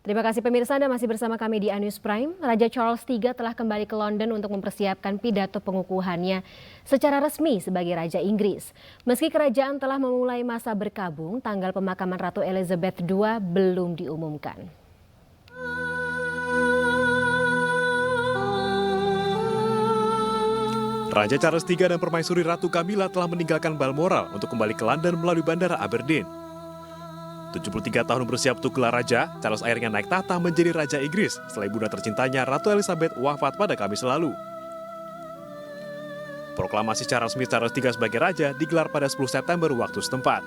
Terima kasih pemirsa, Anda masih bersama kami di News Prime. Raja Charles III telah kembali ke London untuk mempersiapkan pidato pengukuhannya secara resmi sebagai Raja Inggris. Meski kerajaan telah memulai masa berkabung, tanggal pemakaman Ratu Elizabeth II belum diumumkan. Raja Charles III dan Permaisuri Ratu Camilla telah meninggalkan Balmoral untuk kembali ke London melalui Bandara Aberdeen. 73 tahun berusia untuk gelar raja, Charles akhirnya naik tahta menjadi Raja Inggris setelah ibunda tercintanya Ratu Elizabeth wafat pada Kamis lalu. Proklamasi secara resmi Charles III sebagai raja digelar pada 10 September waktu setempat.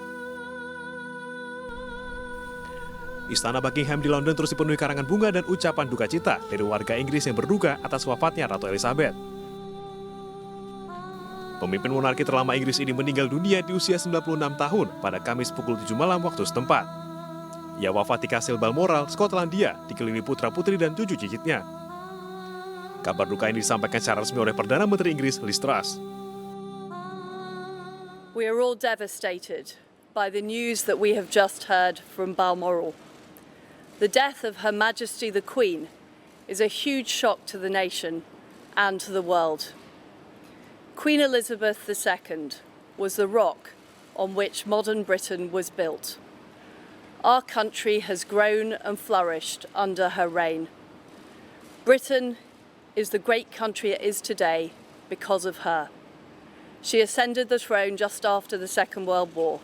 Istana Buckingham di London terus dipenuhi karangan bunga dan ucapan duka cita dari warga Inggris yang berduka atas wafatnya Ratu Elizabeth. Pemimpin monarki terlama Inggris ini meninggal dunia di usia 96 tahun pada Kamis pukul 7 malam waktu setempat. Ia wafat di Kastil Balmoral, Skotlandia, dikelilingi putra-putri dan 7 cicitnya. Kabar duka ini disampaikan secara resmi oleh Perdana Menteri Inggris, Liz Truss. We are all devastated by the news that we have just heard from Balmoral. The death of Her Majesty the Queen is a huge shock to the nation and to the world. Queen Elizabeth II was the rock on which modern Britain was built. Our country has grown and flourished under her reign. Britain is the great country it is today because of her. She ascended the throne just after the Second World War.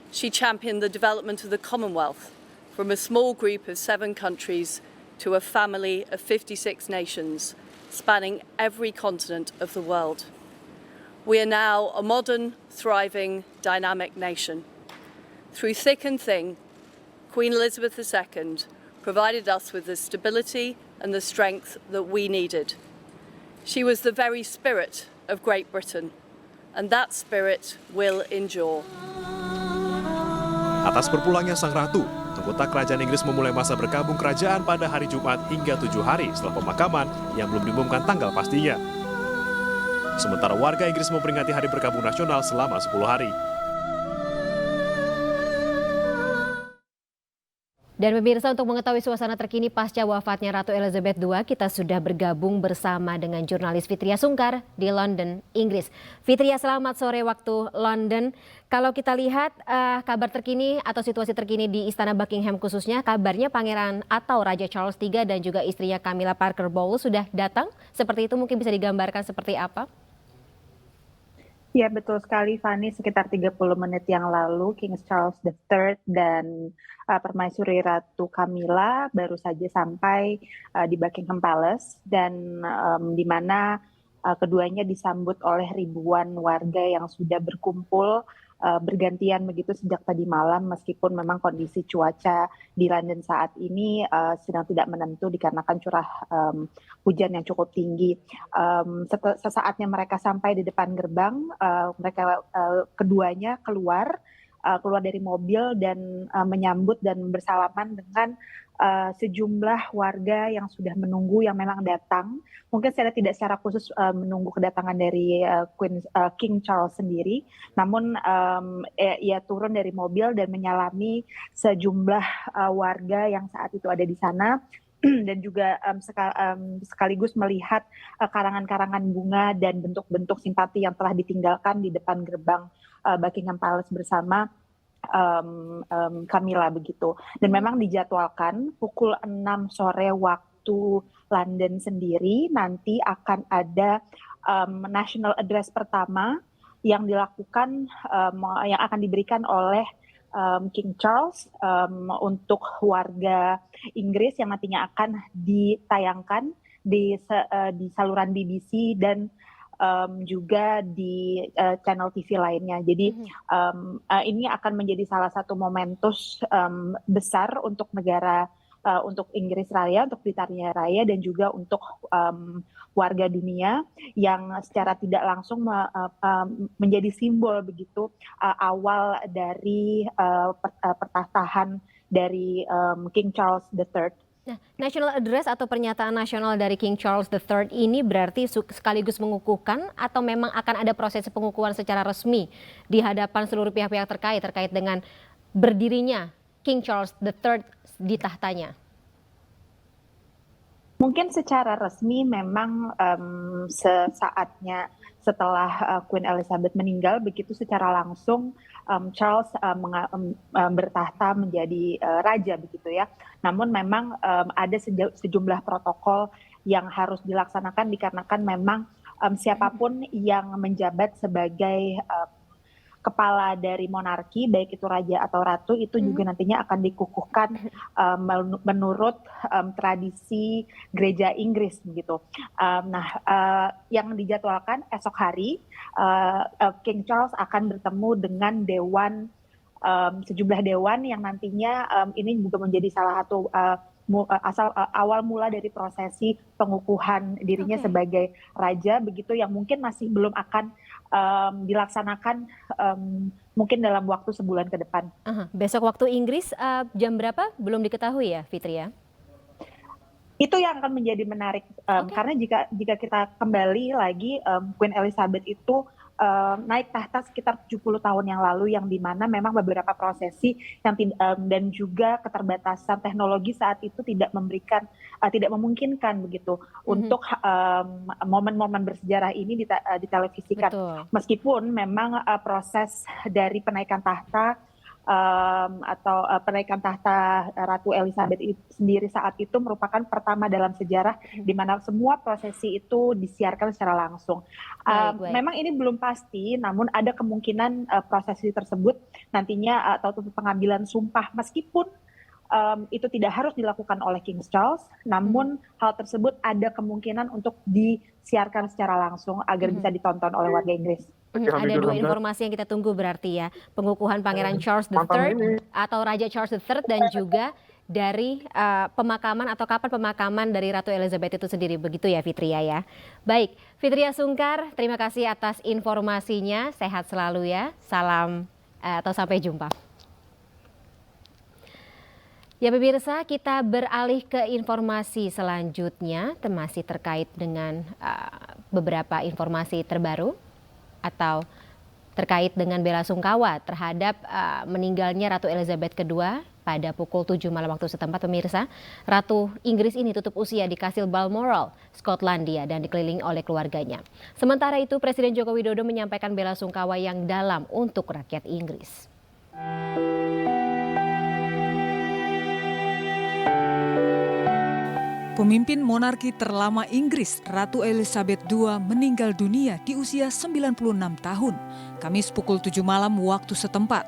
She championed the development of the Commonwealth from a small group of 7 countries to a family of 56 nations, spanning every continent of the world. We are now a modern, thriving, dynamic nation. Through thick and thin, Queen Elizabeth II provided us with the stability and the strength that we needed. She was the very spirit of Great Britain, and that spirit will endure. Atas berpulangnya sang ratu, anggota kerajaan Inggris memulai masa berkabung kerajaan pada hari Jumat hingga 7 hari setelah pemakaman yang belum diumumkan tanggal pastinya. Sementara warga Inggris memperingati Hari Berkabung Nasional selama 10 hari. Dan pemirsa, untuk mengetahui suasana terkini pasca wafatnya Ratu Elizabeth II, kita sudah bergabung bersama dengan jurnalis Fitria Sungkar di London, Inggris. Fitria, selamat sore waktu London. Kalau kita lihat kabar terkini atau situasi terkini di Istana Buckingham khususnya, kabarnya Pangeran atau Raja Charles III dan juga istrinya Camilla Parker Bowles sudah datang. Seperti itu, mungkin bisa digambarkan seperti apa? Ya, betul sekali, Fani. Sekitar 30 menit yang lalu, King Charles III dan Permaisuri Ratu Camilla baru saja sampai di Buckingham Palace, dan di mana keduanya disambut oleh ribuan warga yang sudah berkumpul bergantian begitu sejak tadi malam, meskipun memang kondisi cuaca di London saat ini sedang tidak menentu dikarenakan curah hujan yang cukup tinggi. Sesaatnya mereka sampai di depan gerbang, mereka keduanya keluar dari mobil dan menyambut dan bersalaman dengan sejumlah warga yang sudah menunggu, yang memang datang. Mungkin saya tidak secara khusus menunggu kedatangan dari King Charles sendiri, namun ia turun dari mobil dan menyalami sejumlah warga yang saat itu ada di sana, dan juga sekaligus melihat karangan-karangan bunga dan bentuk-bentuk simpati yang telah ditinggalkan di depan gerbang Buckingham Palace bersama Camilla begitu. Dan memang dijadwalkan pukul 6 sore waktu London sendiri nanti akan ada national address pertama yang dilakukan, yang akan diberikan oleh King Charles untuk warga Inggris, yang nantinya akan ditayangkan di saluran BBC dan juga di channel TV lainnya. Jadi ini akan menjadi salah satu momentus besar untuk negara, untuk Inggris Raya, untuk Britania Raya, dan juga untuk warga dunia yang secara tidak langsung menjadi simbol begitu awal dari pertakhtaan dari King Charles III. Nah, national address atau pernyataan nasional dari King Charles III ini berarti sekaligus mengukuhkan atau memang akan ada proses pengukuhan secara resmi di hadapan seluruh pihak-pihak terkait dengan berdirinya King Charles III di tahtanya? Mungkin secara resmi memang sesaatnya setelah Queen Elizabeth meninggal, begitu secara langsung Charles bertahta menjadi raja begitu ya. Namun memang ada sejumlah protokol yang harus dilaksanakan dikarenakan memang siapapun yang menjabat sebagai kepala dari monarki, baik itu raja atau ratu, itu juga nantinya akan dikukuhkan menurut tradisi gereja Inggris begitu. Yang dijadwalkan esok hari King Charles akan bertemu dengan sejumlah dewan yang nantinya ini juga menjadi salah satu awal mula dari prosesi pengukuhan dirinya sebagai raja begitu, yang mungkin masih belum akan dilaksanakan mungkin dalam waktu sebulan ke depan. Besok waktu Inggris jam berapa? Belum diketahui ya, Fitri ya? Itu yang akan menjadi menarik karena jika kita kembali lagi, Queen Elizabeth itu naik tahta sekitar 70 tahun yang lalu, yang dimana memang beberapa prosesi yang dan juga keterbatasan teknologi saat itu tidak memungkinkan begitu untuk momen-momen bersejarah ini ditelevisikan. Betul. Meskipun memang proses dari penaikan tahta penaikan tahta Ratu Elizabeth sendiri saat itu merupakan pertama dalam sejarah di mana semua prosesi itu disiarkan secara langsung. Memang ini belum pasti, namun ada kemungkinan prosesi tersebut nantinya atau pengambilan sumpah, meskipun itu tidak harus dilakukan oleh King Charles, namun hal tersebut ada kemungkinan untuk disiarkan secara langsung agar bisa ditonton oleh warga Inggris. Ada dua informasi yang kita tunggu berarti ya, pengukuhan Pangeran Charles III atau Raja Charles III dan juga dari pemakaman atau kapan pemakaman dari Ratu Elizabeth itu sendiri, begitu ya Fitria ya. Baik, Fitria Sungkar, terima kasih atas informasinya, sehat selalu ya, salam atau sampai jumpa. Ya pemirsa, kita beralih ke informasi selanjutnya, masih terkait dengan beberapa informasi terbaru atau terkait dengan bela sungkawa terhadap meninggalnya Ratu Elizabeth II pada pukul 7 malam waktu setempat. Pemirsa, Ratu Inggris ini tutup usia di Kastil Balmoral, Skotlandia dan dikelilingi oleh keluarganya. Sementara itu, Presiden Joko Widodo menyampaikan bela sungkawa yang dalam untuk rakyat Inggris. Pemimpin monarki terlama Inggris, Ratu Elizabeth II meninggal dunia di usia 96 tahun, Kamis pukul 7 malam waktu setempat.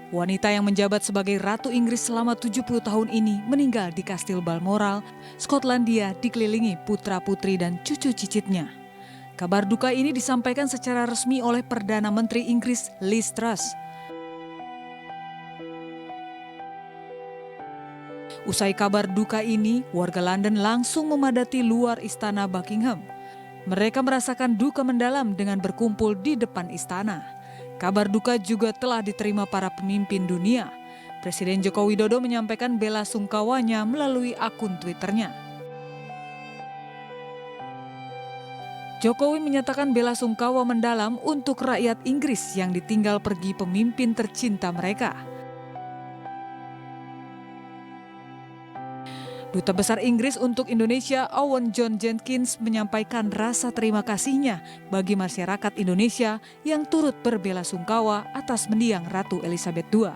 Wanita yang menjabat sebagai Ratu Inggris selama 70 tahun ini meninggal di Kastil Balmoral, Skotlandia, dikelilingi putra-putri dan cucu cicitnya. Kabar duka ini disampaikan secara resmi oleh Perdana Menteri Inggris Liz Truss. Usai kabar duka ini, warga London langsung memadati luar istana Buckingham. Mereka merasakan duka mendalam dengan berkumpul di depan istana. Kabar duka juga telah diterima para pemimpin dunia. Presiden Joko Widodo menyampaikan bela sungkawanya melalui akun Twitternya. Jokowi menyatakan bela sungkawa mendalam untuk rakyat Inggris yang ditinggal pergi pemimpin tercinta mereka. Duta Besar Inggris untuk Indonesia, Owen John Jenkins, menyampaikan rasa terima kasihnya bagi masyarakat Indonesia yang turut berbela sungkawa atas mendiang Ratu Elizabeth II.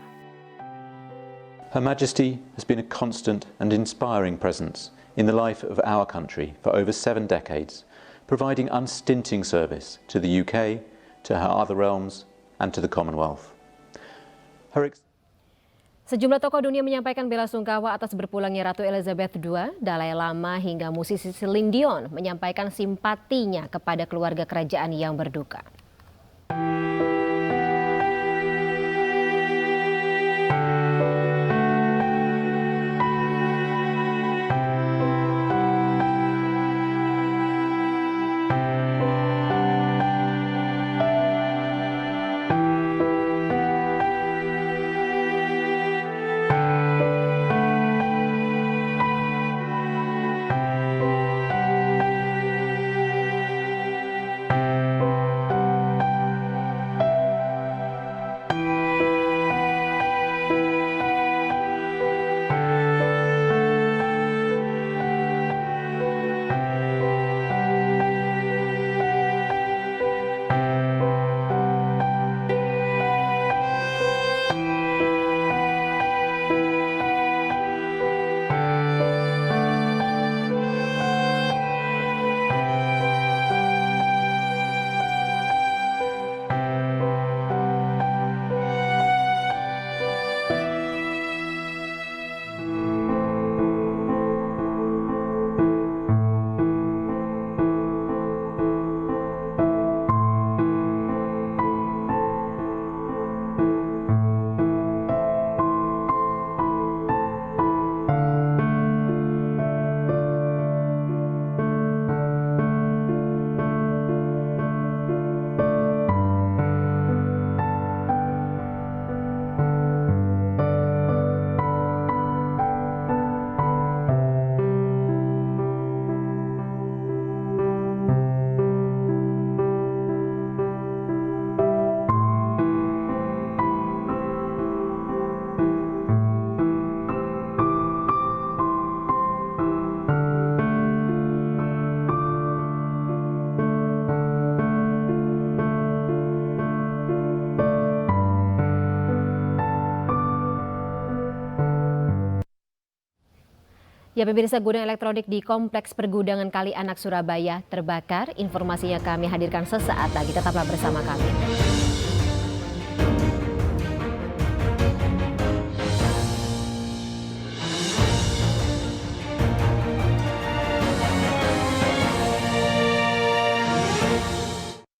Her Majesty has been a constant and inspiring presence in the life of our country for over 7 decades, providing unstinting service to the UK, to her other realms, and to the Commonwealth. Sejumlah tokoh dunia menyampaikan bela sungkawa atas berpulangnya Ratu Elizabeth II. Dalai Lama hingga musisi Celine Dion menyampaikan simpatinya kepada keluarga kerajaan yang berduka. Ya, pemirsa, gudang elektronik di Kompleks Pergudangan Kali Anak Surabaya terbakar. Informasinya kami hadirkan sesaat lagi. Tetaplah bersama kami.